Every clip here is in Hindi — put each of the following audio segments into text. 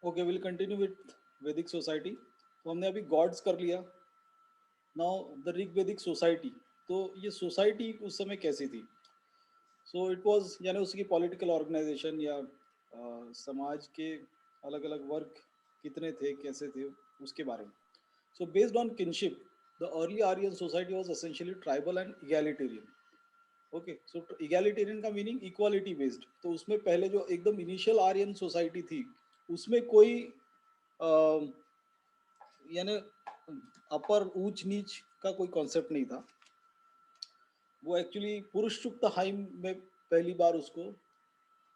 ओके, विल कंटिन्यू विथ वैदिक सोसाइटी। तो हमने अभी गॉड्स कर लिया। नाउ द ऋग वैदिक सोसाइटी। तो ये सोसाइटी उस समय कैसी थी? सो इट वाज, यानी उसकी पॉलिटिकल ऑर्गेनाइजेशन या समाज के अलग अलग वर्ग कितने थे, कैसे थे, उसके बारे में। So based on kinship, the early Aryan society was essentially tribal and egalitarian. Okay, so egalitarian का मीनिंग इक्वालिटी बेस्ड। तो उसमें पहले जो एकदम इनिशियल आर्यन सोसाइटी थी, उसमें कोई यानी अपर ऊंच नीच का कोई कॉन्सेप्ट नहीं था। वो एक्चुअली पुरुष सुक्त हाइम में पहली बार उसको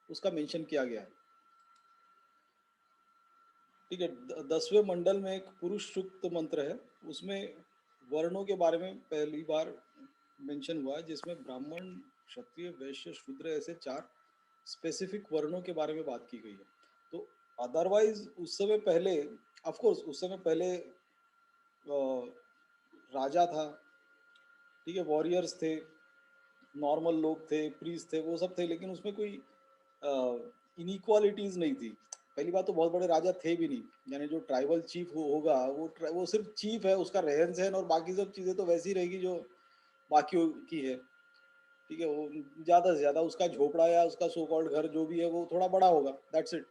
उसका मेंशन किया गया है। ठीक है, 10वें मंडल में एक पुरुष सुक्त मंत्र है, उसमें वर्णों के बारे में पहली बार मेंशन हुआ है, जिसमें ब्राह्मण, क्षत्रिय, वैश्य, शूद्र ऐसे चार स्पेसिफिक वर्णों के बारे में बात की गई है। तो अदरवाइज उस समय पहले, ऑफ कोर्स उस समय पहले राजा था, ठीक है, वॉरियर्स थे, नॉर्मल लोग थे, प्रीस्ट थे, वो सब थे, लेकिन उसमें कोई इनइक्वालिटीज नहीं थी। पहली बात तो बहुत बड़े राजा थे भी नहीं, यानी जो ट्राइबल चीफ होगा वो सिर्फ चीफ है, उसका रहन सहन और बाकी सब चीज़ें तो वैसी रहेगी जो बाकी की है। ठीक है, वो ज़्यादा से ज़्यादा उसका झोपड़ा या उसका सो कॉल्ड घर जो भी है वो थोड़ा बड़ा होगा, दैट्स इट।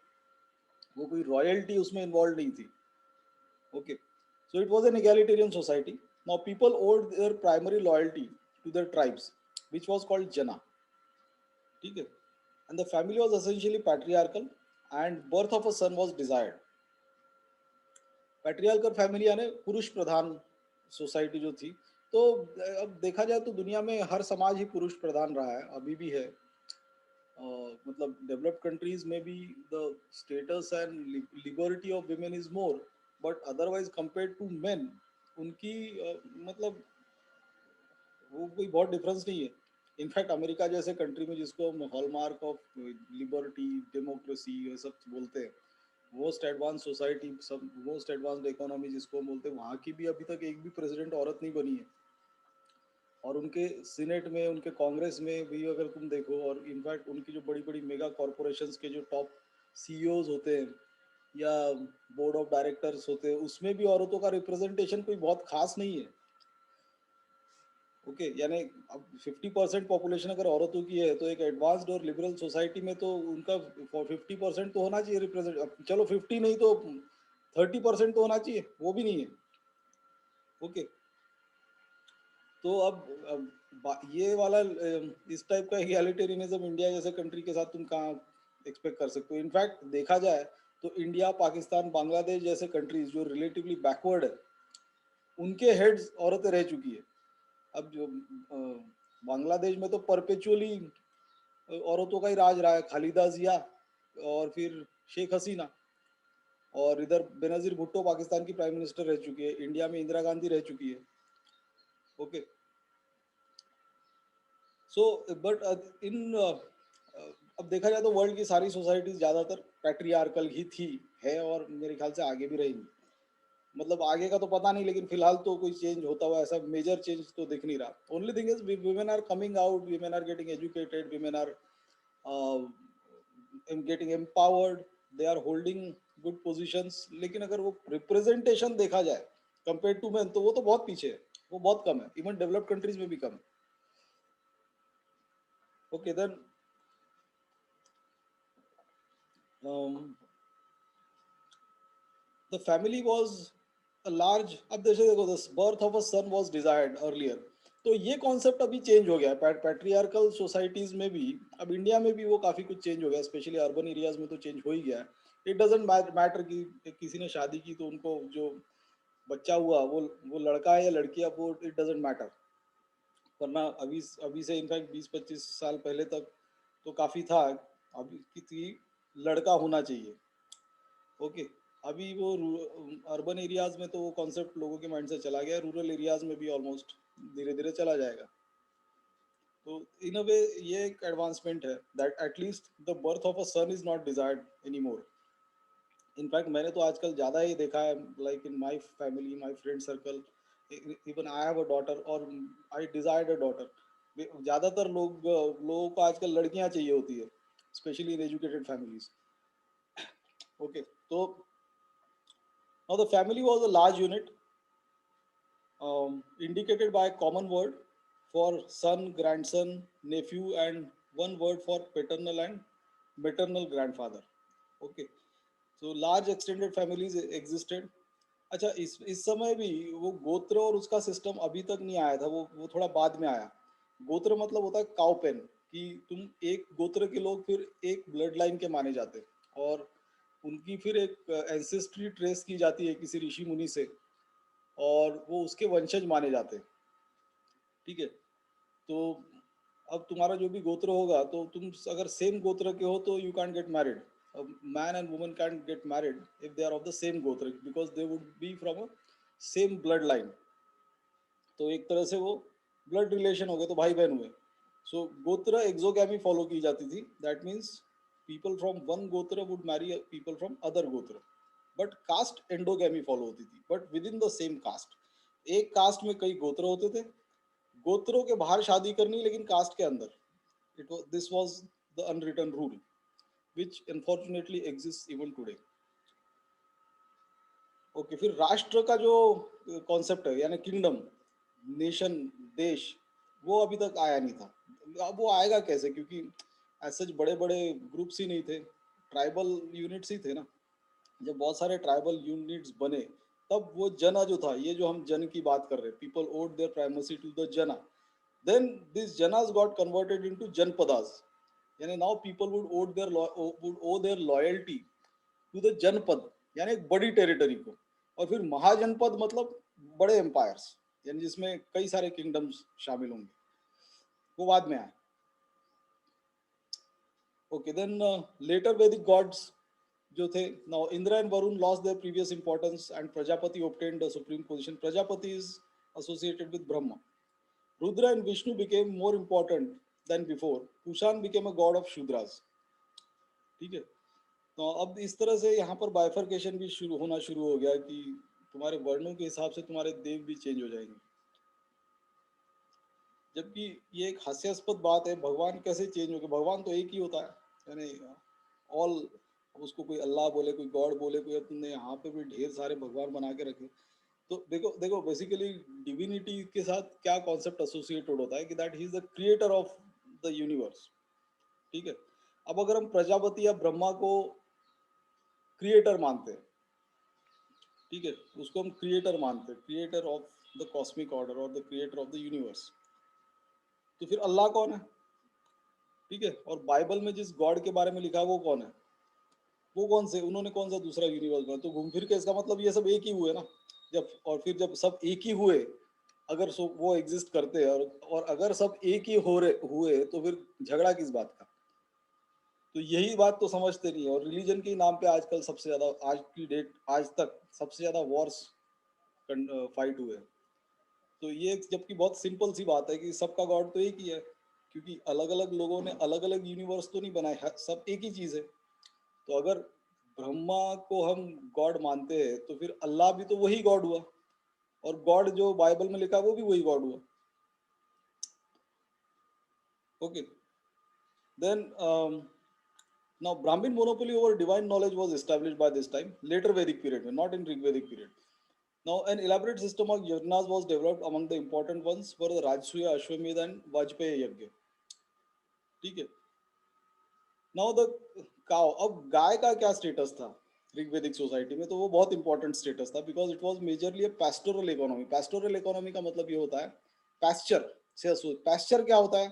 वो कोई रॉयल्टी उसमें इन्वॉल्व नहीं थी। Okay, so it was an egalitarian society. Now people owed their primary loyalty to their tribes, which was called jana. ठीक है, and the family was essentially patriarchal and birth of a son was desired. Patriarchal family यानी पुरुष प्रधान सोसाइटी जो थी। तो अब देखा जाए तो दुनिया में हर समाज ही पुरुष प्रधान रहा है, अभी भी है। मतलब डेवलप्ड कंट्रीज में भी the status and liberty of women is more, but otherwise compare to men उनकी मतलब वो कोई बहुत डिफरेंस नहीं है। इनफैक्ट अमेरिका जैसे कंट्री में, जिसको हम हॉलमार्क ऑफ लिबर्टी, डेमोक्रेसी ये सब बोलते हैं, मोस्ट एडवांस सोसाइटी, सब मोस्ट एडवांस्ड इकोनॉमी जिसको हम बोलते हैं, वहाँ की भी अभी तक एक भी प्रेसिडेंट औरत नहीं बनी है। और उनके सीनेट में, उनके कांग्रेस में भी अगर तुम देखो, और इनफैक्ट उनकी जो बड़ी बड़ी मेगा कॉरपोरेशंस के जो टॉप सीईओज होते हैं या बोर्ड ऑफ डायरेक्टर्स होते हैं, उसमें भी औरतों का रिप्रेजेंटेशन कोई बहुत खास नहीं है। ओके, यानी अब 50% पॉपुलेशन अगर औरतों की है, तो एक एडवांस्ड और लिबरल सोसाइटी में तो उनका 50% तो होना चाहिए रिप्रेजेंट। चलो 50 नहीं तो 30% तो होना चाहिए, वो भी नहीं है। ओके, तो ये वाला इस टाइप का एगैलिटेरियनिज्म इंडिया जैसे कंट्री के साथ तुम कहाँ एक्सपेक्ट कर सकते हो? इनफैक्ट देखा जाए तो इंडिया, पाकिस्तान, बांग्लादेश जैसे कंट्रीज जो रिलेटिवली बैकवर्ड है, उनके हेड्स औरतें रह चुकी है। अब जो बांग्लादेश में तो परपेचुअली औरतों का ही राज रहा है, खालिदा जिया और फिर शेख हसीना। और इधर बेनजीर भुट्टो पाकिस्तान की प्राइम मिनिस्टर रह चुकी है, इंडिया में इंदिरा गांधी रह चुकी है। ओके, सो बट इन अब देखा जाए तो वर्ल्ड की सारी सोसाइटीज ज़्यादातर पैट्रियार्कल ही थी, है, और मेरे ख्याल से आगे भी रहेंगी। मतलब आगे का तो पता नहीं, लेकिन फिलहाल तो कोई चेंज होता हुआ ऐसा मेजर चेंज तो दिख नहीं रहा। Only thing is women are coming out, women are getting educated, women are getting empowered, they are holding good positions. लेकिन अगर वो रिप्रेजेंटेशन देखा जाए कंपेयर टू मैन, तो वो तो बहुत पीछे है, वो बहुत कम है, इवन डेवलप्ड कंट्रीज में भी कम है। Okay then, the family was a large. अब जैसे देखो, the birth of a son was desired earlier. तो ये कॉन्सेप्ट अभी चेंज हो गया है पैट्रियार्कल सोसाइटीज में भी। अब इंडिया में भी वो काफी कुछ चेंज हो गया, स्पेशली अर्बन एरियाज में तो चेंज हो ही गया है। इट डजेंट मैटर कि किसी ने शादी की तो उनको जो बच्चा हुआ वो लड़का है या लड़की है, वो इट डजेंट मैटर। वरना अभी अभी से इनफैक्ट 20-25 साल पहले तक तो काफी था, अभी की लड़का होना चाहिए। ओके, अभी वो अर्बन एरियाज में तो वो कॉन्सेप्ट लोगों के माइंड से चला गया, रूरल एरियाज में भी ऑलमोस्ट धीरे धीरे चला जाएगा। तो इन अ वे ये एक एडवांसमेंट है that at least the birth of a son is not desired any more. In fact मैंने तो आजकल ज़्यादा ही देखा है, like in my family, my friend circle, even I have a daughter और आई डिजायर्ड अ डॉटर। ज़्यादातर लोगों को आजकल लड़कियां चाहिए होती है, specially in educated families. Okay, तो Now the family was a large unit, indicated by a common word for son, grandson, nephew, and one word for paternal and maternal grandfather. Okay, so large extended families existed. अच्छा, इस समय भी वो गोत्र और उसका सिस्टम अभी तक नहीं आया था, वो थोड़ा बाद में आया। गोत्र मतलब होता है काउ पेन, कि तुम एक गोत्र के लोग फिर एक ब्लड लाइन के माने जाते हैं, और उनकी फिर एक एंसेस्ट्री ट्रेस की जाती है किसी ऋषि मुनि से, और वो उसके वंशज माने जाते हैं। ठीक है, तो अब तुम्हारा जो भी गोत्र होगा, तो तुम अगर सेम गोत्र के हो तो you can get married. Man and woman can get married if they are of the same gotra, because they would be from a same blood line. तो एक तरह से वो ब्लड रिलेशन हो गए, तो भाई बहन हुए। सो गोत्र एक्सोगैमी फॉलो की जाती थी, that means people from one gotra would marry people from other gotra. But caste endogamy follow होती थी, but within the same caste. एक कास्ट में कई गोत्र होते थे, गोत्रों के बाहर शादी करनी, लेकिन कास्ट के अंदर। It was this was the unwritten rule which unfortunately exist even today. Okay, फिर राष्ट्र का जो कॉन्सेप्ट है, यानी किंगडम, नेशन, देश, वो अभी तक आया नहीं था। अब वो आएगा कैसे, क्योंकि ऐसे बड़े बड़े ग्रुप्स ही नहीं थे, ट्राइबल यूनिट्स ही थे ना। जब बहुत सारे ट्राइबल यूनिट्स बने, तब वो जना जो था, ये जो हम जन की बात कर रहे हैं, people owed their primacy to the jana, then this janas got converted into janapadas, यानी now people would owe their loyalty to the janapada, यानी एक बड़ी टेरिटरी को। और फिर महाजनपद मतलब बड़े एम्पायर्स, यानी जिसमें कई सारे किंगडम्स शामिल होंगे, वो बाद में आए। ओके, देन लेटर वैदिक गॉड्स जो थे, now Indra and Varun lost their previous importance and Prajapati obtained the supreme position. Prajapati is associated with Brahma. Rudra and Vishnu became more important than before. Kushan became a god of Shudras. ठीक है, तो अब इस तरह से यहाँ पर बाइफर्केशन भी शुरू होना शुरू हो गया, कि तुम्हारे वर्णों के हिसाब से तुम्हारे देव भी चेंज हो जाएंगे। जबकि ये एक हास्यास्पद बात है, भगवान कैसे चेंज हो गए? भगवान तो एक ही होता है, यानी ऑल, उसको कोई अल्लाह बोले, कोई गॉड बोले, कोई, अपने यहाँ पे भी ढेर सारे भगवान बना के रखे। तो देखो देखो, बेसिकली डिविनिटी के साथ क्या कॉन्सेप्ट एसोसिएटेड होता है, कि that he is the creator of the universe. ठीक है, अब अगर हम प्रजापति या ब्रह्मा को क्रिएटर मानते हैं, ठीक है, उसको हम क्रिएटर मानते हैं, creator of the cosmic order और the creator of the universe, तो फिर अल्लाह कौन है? ठीक है, और बाइबल में जिस गॉड के बारे में लिखा है वो कौन है? वो कौन से, उन्होंने कौन सा दूसरा यूनिवर्स बनाया? तो घूम फिर के इसका मतलब ये सब एक ही हुए ना। जब, और फिर जब सब एक ही हुए, अगर वो एग्जिस्ट करते हैं, और अगर सब एक ही हो रहे हुए, तो फिर झगड़ा किस बात का? तो यही बात तो समझते नहीं है, और रिलीजन के नाम पे आजकल सबसे ज्यादा, आज की डेट, आज तक सबसे ज्यादा वॉर्स फाइट हुए। तो ये जबकि बहुत सिंपल सी बात है कि सबका गॉड तो एक ही है, क्योंकि अलग अलग लोगों ने अलग अलग यूनिवर्स तो नहीं बनाए, सब एक ही चीज है। तो अगर ब्रह्मा को हम गॉड मानते हैं, तो फिर अल्लाह भी तो वही गॉड हुआ, और गॉड जो बाइबल में लिखा वो भी वही गॉड हुआ। Okay, then now Brahmin monopoly over divine knowledge was established by this time, later Vedic period, not in Rig Vedic period. Now an elaborate system of yajnas was developed. Among the important ones were the Rajasuya, Ashwamedh and Vajpayee यज्ञ। ठीक है, नाउ द काउ, अब गाय का क्या स्टेटस था ऋग्वेदिक सोसाइटी में? तो वो बहुत इंपॉर्टेंट स्टेटस था, because it was majorly a pastoral economy. Pastoral economy का मतलब ये होता है पैस्चर से। पैस्चर क्या होता है?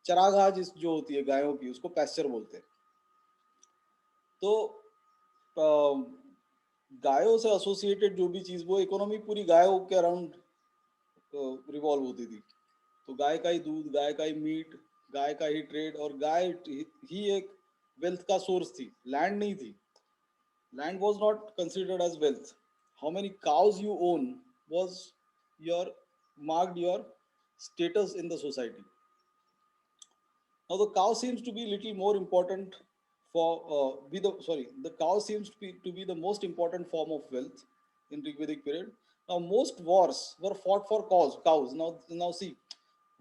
चरागाह जिस जो होती है गायों की, उसको पैस्चर बोलते हैं। तो गायों से एसोसिएटेड जो भी चीज, वो इकोनॉमी पूरी गायों के अराउंड रिवॉल्व होती थी। तो गाय का ही दूध, गाय का ही मीट, गाय का ही ट्रेड, और गाय ही एक वेल्थ का सोर्स थी, लैंड नहीं थी। Land was not considered as wealth. How many cows you own was your marked your status in the society. Now the cow seems to be little more important for be the sorry the cow seems to be the most important form of wealth in Rigvedic period. Now most wars were fought for cows. Now see,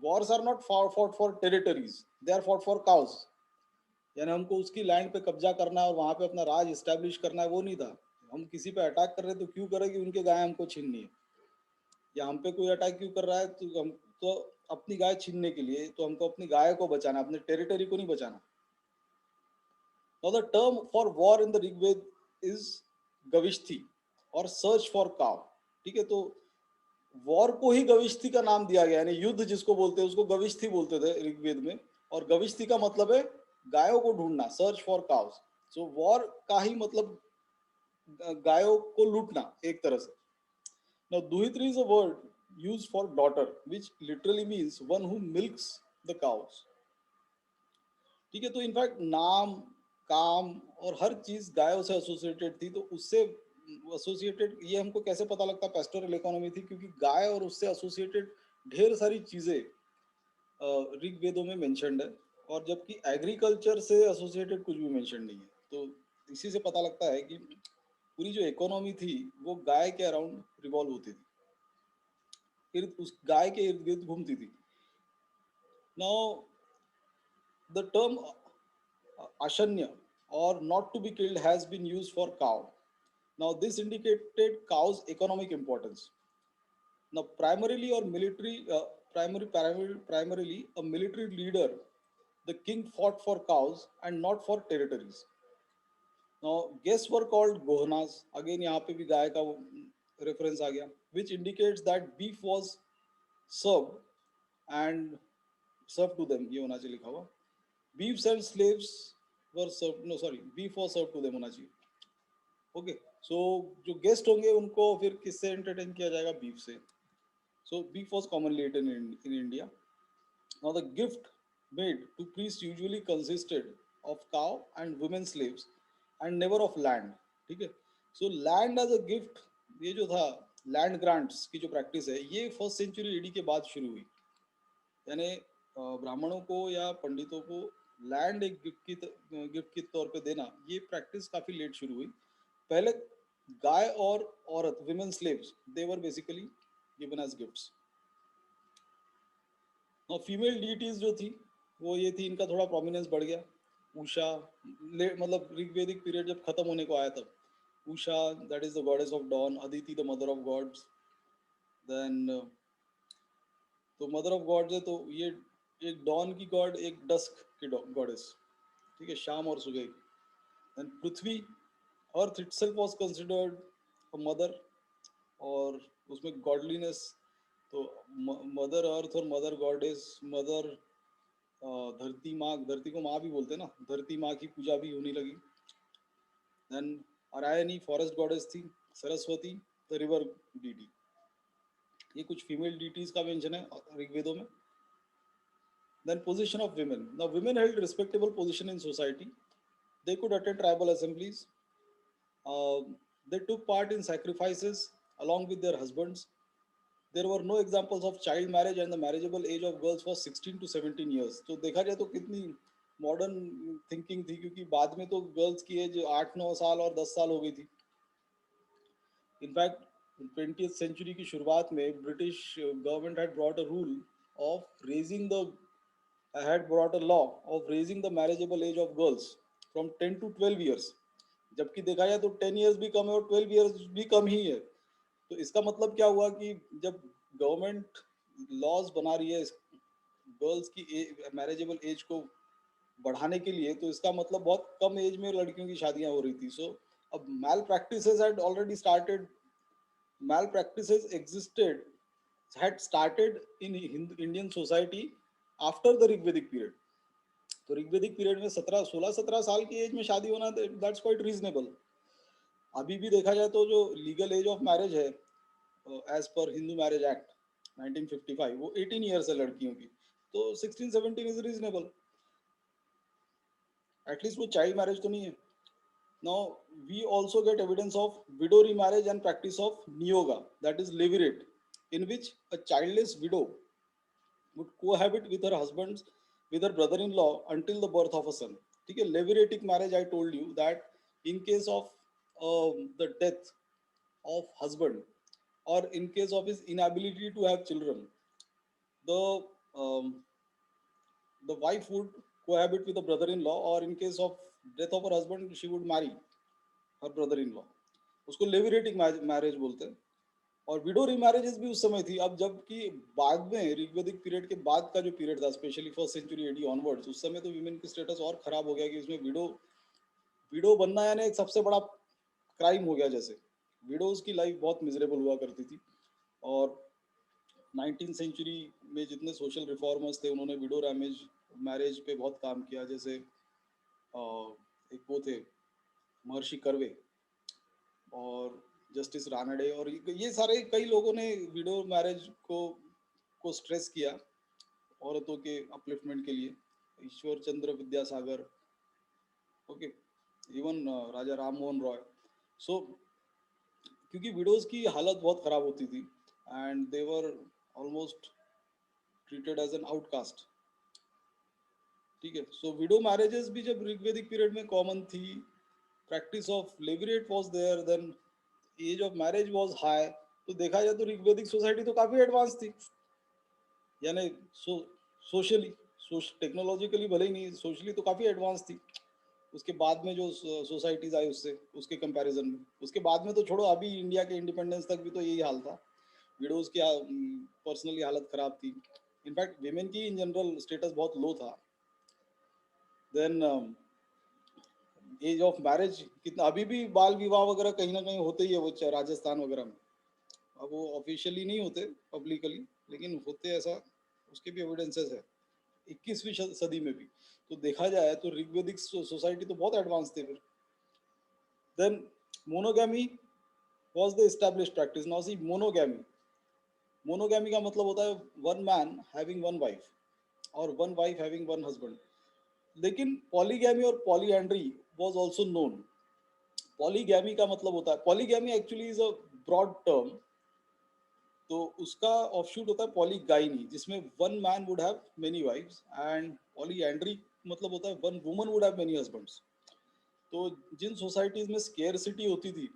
wars are not fought for territories, they are fought for cows। यानी हमको उसकी लैंड पे कब्जा करना है और वहां पे अपना राज इस्टेब्लिश करना है, वो नहीं था। हम किसी पे अटैक कर रहे हैं तो क्यों करें कि उनके गाय हमको छीननी है, या हम पे कोई अटैक क्यों कर रहा है तो हम तो अपनी गाय छीनने के लिए, तो हमको अपनी गाय को बचाना, अपने टेरिटरी को नहीं बचाना। Now the term for war in the Rigveda is gavishti और सर्च फॉर काव। ठीक है, तो वॉर को ही गविष्ठी का नाम दिया गया, यानी युद्ध जिसको बोलते हैं उसको गविष्ठी बोलते थे ऋग्वेद में। और गविष्ठी का मतलब है गायों को ढूंढना, search for cows. So war का ही मतलब गायों को लूटना एक तरह से। Now duhitri is a word use for daughter which literally means one who milks the cows. ठीक है, तो इनफैक्ट नाम, काम और हर चीज गायों से एसोसिएटेड थी, तो उससे एसोसिएटेड ये हमको कैसे पता लगता पेस्टोरल इकोनॉमी थी, क्योंकि गाय और उससे एसोसिएटेड ढेर सारी चीजें ऋग्वेदों में मेंशन्ड है, और जबकि एग्रीकल्चर से एसोसिएटेड कुछ भी मेंशन नहीं है। तो इसी से पता लगता है कि पूरी जो इकोनॉमी थी वो गाय के अराउंड रिवॉल्व होती थी, उस गाय के इर्द गिर्द घूमती थी। Now the term ashanya or not to be killed has been used for cow. Now this indicated cow's economic importance. Now primarily a military leader, the king fought for cows and not for territories. Now guests were called gohanas. Again यहाँ पे भी गाय का reference आ गया, which indicates that beef was served and served to them. ये होना चाहिए लिखा हुआ, beefs and slaves were served, no sorry, beef was served to them होना चाहिए। ओके, सो जो गेस्ट होंगे उनको फिर किससे एंटरटेन किया जाएगा, बीफ से। So beef was commonly eaten in India. Now the gift made to priest usually consisted of cow and women slaves and never of land. ठीक है, so land as a gift, ये जो था लैंड ग्रांट्स की जो प्रैक्टिस है, ये फर्स्ट सेंचुरी एडी के बाद शुरू हुई। यानी ब्राह्मणों को या पंडितों को लैंड एक गिफ्ट के तौर पे देना, ये प्रैक्टिस काफी लेट शुरू हुई। पहले गाय और औरत, women slaves, they were basically given as gifts. और फीमेल डीटीज जो थी वो ये थी, इनका थोड़ा प्रोमिनेंस बढ़ गया। उषा, मतलब ऋग्वेदिक पीरियड जब खत्म होने को आया तब Usha, that is the goddess of dawn, Aditi the mother of gods, then तो मदर ऑफ गॉड्स है तो ये एक डॉन की गॉड, एक डस्क की गॉडेस। ठीक है, शाम और सुबह। Then Prithvi, earth itself was considered a mother, और उसमें गॉडलीनेस, तो मदर अर्थ और मदर गॉडेस, मदर धरती माँ, धरती को माँ भी बोलते हैं ना, धरती माँ की पूजा भी होने लगी। देन अरायनी फॉरेस्ट गॉडेस थी, सरस्वती द रिवर डीटी। ये कुछ फीमेल डीटीज का मेंशन है ऋग्वेदों में। Then position of women. Now women held respectable position in society. They could attend tribal assemblies. Uh, they took part in sacrifices along with their husbands. There were no examples of child marriage and the marriageable age of girls was 16 to 17 years. तो देखा जाए तो कितनी मॉडर्न थिंकिंग थी, क्योंकि बाद में तो गर्ल्स की एज 8-9 साल और 10 साल हो गई थी। इनफैक्ट 20th सेंचुरी की शुरुआत में British government had brought a rule of raising the had brought a law of raising the marriageable age of girls from 10 to 12 years। जबकि देखा जाए तो 10 years भी कम है और 12 years भी कम ही है। तो इसका मतलब क्या हुआ कि जब गवर्नमेंट लॉज बना रही है गर्ल्स की मैरिजेबल एज को बढ़ाने के लिए, तो इसका मतलब बहुत कम एज में लड़कियों की शादियां हो रही थी। सो अब male practices had already started, male practices existed, had started in Indian society after the Rigvedic period। तो ऋग्वेदिक पीरियड में 16-17 साल की एज में शादी होना, दैट्स क्वाइट रीजनेबल। अभी भी देखा जाए तो जो लीगल एज ऑफ मैरिज है as per Hindu marriage act 1955, वो 18 ईयर्स है लड़कियों की, तो 16-17 इज रीजनेबल। एटलीस्ट वो चाइल्ड मैरिज तो नहीं है। Now we also get evidence of widow remarriage and practice of niyoga, that is levirate, in which a childless widow would cohabit with her husband, with her brother-in-law until the birth of a son। ठीक है, leviratic marriage, I told you that in case of the death of husband or in case of his inability to have children, the um, the wife would cohabit with the brother-in-law, or in case of death of her husband she would marry her brother-in-law। उसको लेविरेटिंग मैरिज बोलते हैं। और विडो रीमैरिजेस भी उस समय थी। अब जबकि बाद में ऋग्वेदिक पीरियड के बाद का जो पीरियड था, specially first century AD onwards, उस समय तो वीमेन की स्टेटस और खराब हो गया कि उसमें विडो विडो बनना यानी एक सबसे बड़ा क्राइम हो गया। जैसे विडोज की लाइफ बहुत मिजरेबल हुआ करती थी। और 19th सेंचुरी में जितने सोशल रिफॉर्मर्स थे उन्होंने विडो मैरिज पे बहुत काम किया। जैसे एक वो थे महर्षि कर्वे और जस्टिस रानडे, और ये सारे कई लोगों ने विडो मैरिज को स्ट्रेस किया औरतों के अपलिफ्टमेंट के लिए। Ishwar Chandra Vidyasagar, okay, even Raja Ram Mohan Roy. So क्योंकि विडोज की हालत बहुत खराब होती थी and they were almost treated as an outcast. ठीक है, सो विडो मैरिजेस भी जब ऋग्वेदिक पीरियड में कॉमन थी, practice of levirate was there, then age of marriage was high. तो देखा जाए तो ऋग्वेदिक सोसाइटी तो काफी एडवांस थी, यानी सोशली, टेक्नोलॉजिकली भले ही नहीं, सोशली तो काफी एडवांस थी। उसके बाद में जो सोसाइटीज आई उससे, उसके कंपैरिजन में, उसके बाद में तो छोड़ो, अभी इंडिया के इंडिपेंडेंस तक भी तो यही हाल था। विडोज की पर्सनली हालत खराब थी। इनफैक्ट विमेन की इन जनरल स्टेटस बहुत लो था। देन एज ऑफ मैरिज कितना, अभी भी बाल विवाह वगैरह कहीं ना कहीं होते ही है, वो राजस्थान वगैरह में। अब वो ऑफिशियली नहीं होते, पब्लिकली, लेकिन होते ऐसा, उसके भी एविडेंसेस है 21वीं सदी में भी। तो देखा जाए तो ऋग्वेदिक सोसाइटी तो बहुत एडवांस थे फिर। Then monogamy was the established practice. Now see monogamy, monogamy का मतलब होता है one man having one wife और one wife having one husband. लेकिन पॉलीगैमी और polyandry was also known. Polygamy का मतलब होता है, polygamy actually is a broad term, तो उसका ऑफशूट होता है पॉलीगाइनी, जिसमें one man would have many wives, and polyandry मतलब होता है one woman would have many husbands. तो जिन सोसाइटीज में स्केर्सिटी होती थी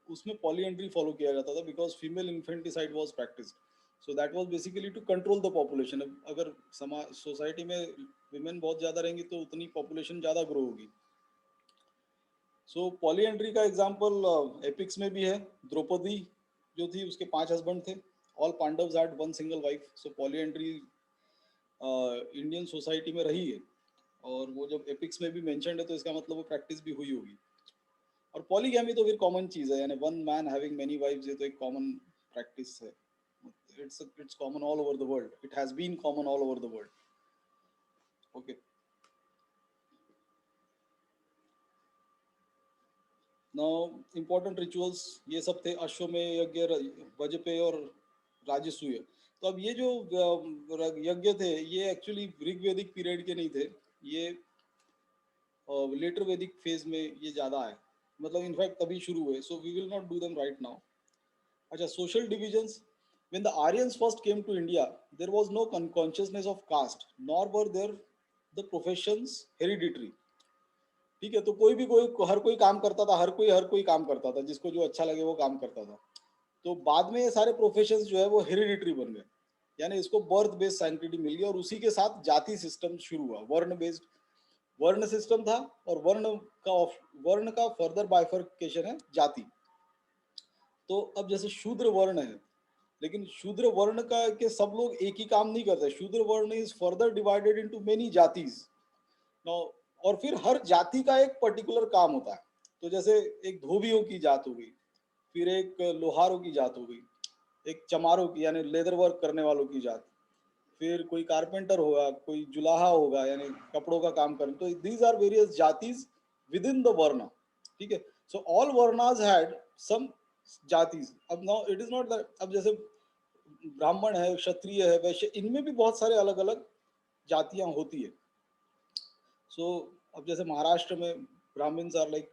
उसमें पॉलीएंड्री फॉलो किया जाता था, because female infanticide was practised. So that was basically to control the population. अगर समाज सोसाइटी में विमेन बहुत ज़्यादा रहेंगी तो उतनी पॉपुलेशन ज़्यादा ग्रो होगी। सो पॉलीएंड्री का एग्जाम्पल एपिक्स में भी है। द्रौपदी जो थी उसके 5 हस्बैंड थे। All Pandavas had one single wife. So polyandry Indian society में रही है, और वो जब एपिक्स में भी मेंशन्ड है तो इसका मतलब वो प्रैक्टिस भी हुई होगी। और पॉलीगैमी तो फिर कॉमन चीज है, यानी one man having many wifes, ये तो एक कॉमन प्रैक्टिस है। It's common all over the world, it has been common all over the world. Okay, now important rituals ये सब थे, अश्वमेध यज्ञ, वजपेय और राजसूय। तो अब ये जो यज्ञ थे ये एक्चुअली ऋग्वेदिक पीरियड के नहीं थे, ये लेटर वैदिक फेज में ये ज्यादा है, मतलब इनफैक्ट तभी शुरू हुए। So we will not do them right now. अच्छा, social divisions. When the Aryans first came to India, there was no consciousness of caste, nor were there the professions hereditary. ठीक है, तो कोई हर कोई काम करता था, हर कोई काम करता था, जिसको जो अच्छा लगे वो काम करता था। तो बाद में ये सारे प्रोफेशंस जो है वो हेरिडिटरी बन गए, यानी इसको बर्थ बेस्ड साइंटिटी मिल गई, और उसी के साथ जाति सिस्टम शुरू हुआ। वर्ण बेस्ड वर्ण सिस्टम था, और वर्ण का फर्दर बाइफर्केशन है जाति। तो अब जैसे शूद्र वर्ण है, लेकिन शूद्र वर्ण का के सब लोग एक ही काम नहीं करते। Shudra varna is further divided into many jatis now, और फिर हर जाति का एक पर्टिकुलर काम होता है। तो जैसे एक धोबियों की जात हो गई, फिर एक लोहारों की जात हो गई, एक चमारों की यानी लेदर वर्क करने वालों की जात, फिर कोई कारपेंटर होगा, कोई जुलाहा होगा यानी कपड़ों का काम करने। तो these are various jatis within the varna. ठीक है, so all वर्णाज had some jatis. अब now it is not that, अब जैसे ब्राह्मण है, क्षत्रिय है, वैश्य, इनमें भी बहुत सारे अलग अलग जातियां होती है। सो अब जैसे महाराष्ट्र में ब्राह्मण्स आर लाइक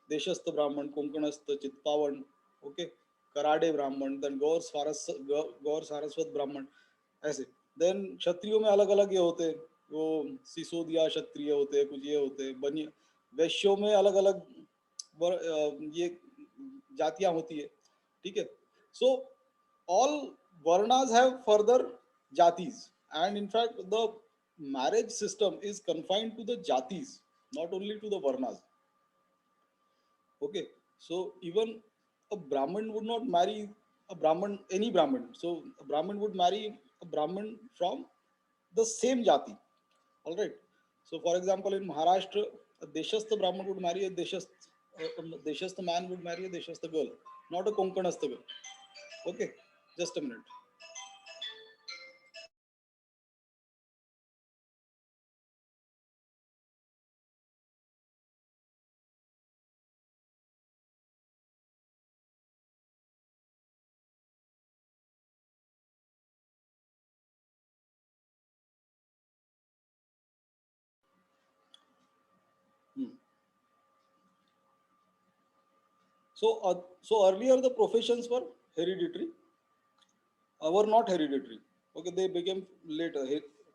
देशस्थ ब्राह्मण, कोंकणस्थ, चित्पावन, ओके, कराडे ब्राह्मण, देन गौर सारस्वत ब्राह्मण, ऐसे। देन क्षत्रियों में अलग अलग ये होते हैं, वो सिसोदिया क्षत्रिय होते हैं, कुछ ये होते हैं बनिया। वैश्यों में अलग अलग ये जातियां होती है। ठीक है, सो all varnas have further jatis, and in fact the marriage system is confined to the jatis, not only to the varnas. Okay, so even a Brahmin would not marry a Brahmin, any Brahmin. So a Brahmin would marry a Brahmin from the same jati. All right. So for example, in Maharashtra, a Deshastha Brahmin would marry a Deshastha man would marry a Deshastha girl, not a Konkanastha girl. Okay. Just a minute. Hmm. So earlier the professions were hereditary, were not hereditary. Okay, they became later.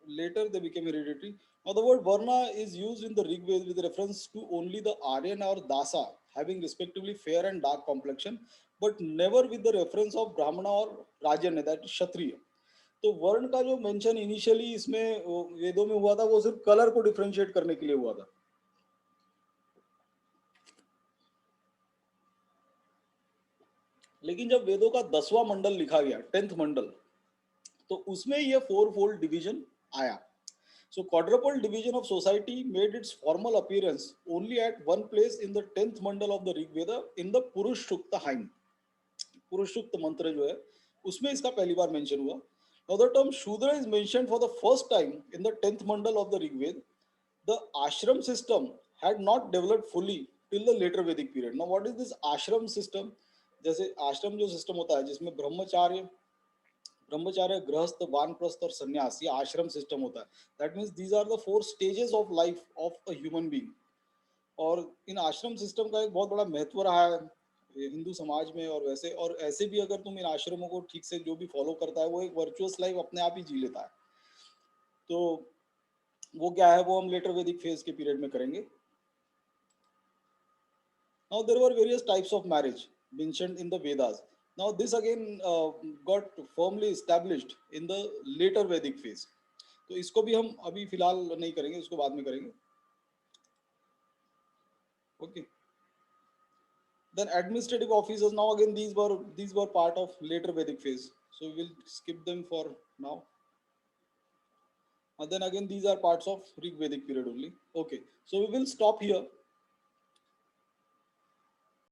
Later they became hereditary. Now the word Varna is used in the Rig Veda with reference to only the Aryan or Dasa having respectively fair and dark complexion, but never with the reference of Brahmana or Rajanya, that is Kshatriya. तो वर्ण का जो मेंशन इनिशियली इसमें वेदों में हुआ था वो सिर्फ कलर को डिफरेंशिएट करने के लिए हुआ था. लेकिन जब वेदों का 10वां मंडल लिखा गया, 10th मंडल, तो उसमें ये फोर फोल्ड डिवीजन आया. So quadruple division of society made its formal appearance only at one place in the 10th mandal of the Rig Veda in the Purushsukta hymn. Purushsukta mantra जो है उसमें इसका पहली बार मेंशन हुआ. Now the term Shudra is mentioned for the first time in the 10th mandal of the Rig Veda. The ashram system had not developed fully till the later Vedic period. Now what is this ashram system? जैसे आश्रम जो सिस्टम होता है जिसमें ब्रह्मचार्य, गृहस्थ, वानप्रस्थ और संन्यास, ये आश्रम सिस्टम होता है. That means these are the four stages of life of a human being. और इन आश्रम सिस्टम का एक बहुत बड़ा महत्व रहा है हिंदू समाज में. और वैसे और ऐसे भी अगर तुम इन आश्रमों को ठीक से जो भी फॉलो करता है वो एक वर्चुअस लाइफ अपने आप ही जी लेता है. तो वो क्या है वो हम लेटर वैदिक फेज के पीरियड में करेंगे. Now there were various types of marriage mentioned in the Vedas. Now this again got firmly established in the later Vedic phase. तो इसको भी हम अभी फिलहाल नहीं करेंगे, इसको बाद में करेंगे. Okay. Then administrative officers. Now again these were part of later Vedic phase. So we'll skip them for now. And then again these are parts of Rig Vedic period only. Okay. So we will stop here.